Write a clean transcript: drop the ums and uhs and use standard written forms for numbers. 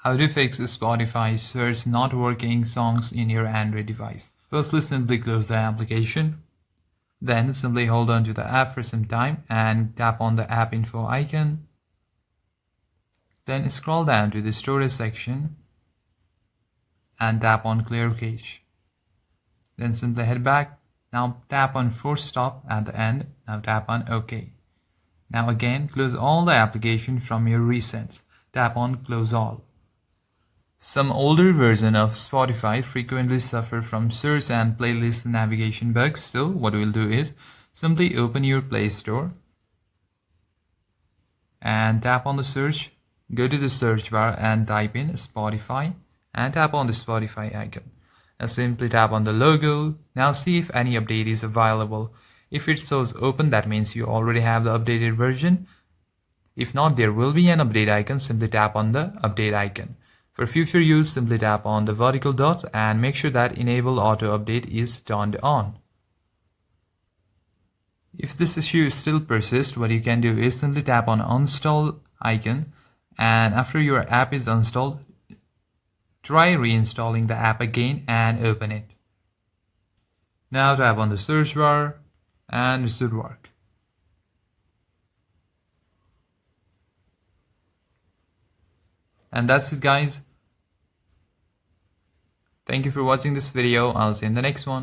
How to fix Spotify search not working songs in your Android device. Firstly, simply close the application. Then simply hold on to the app for some time and tap on the app info icon. Then scroll down to the storage section and tap on clear cache. Then simply head back. Now tap on force stop at the end. Now tap on OK. Now again close all the application from your recents. Tap on close all. Some older versions of Spotify frequently suffer from search and playlist navigation bugs, so what we'll do is simply open your Play Store and tap on the search. Go to the search bar and type in Spotify and tap on the Spotify icon. Now simply tap on the logo. Now see if any update is available. If it shows open, that means you already have the updated version. If not, there will be an update icon. Simply tap on the update icon. For future use, simply tap on the vertical dots and make sure that enable auto update is turned on. If this issue still persists, what you can do is simply tap on uninstall icon, and after your app is installed, try reinstalling the app again and open it. Now tap on the search bar and it should work. And that's it, guys. Thank you for watching this video. I'll see you in the next one.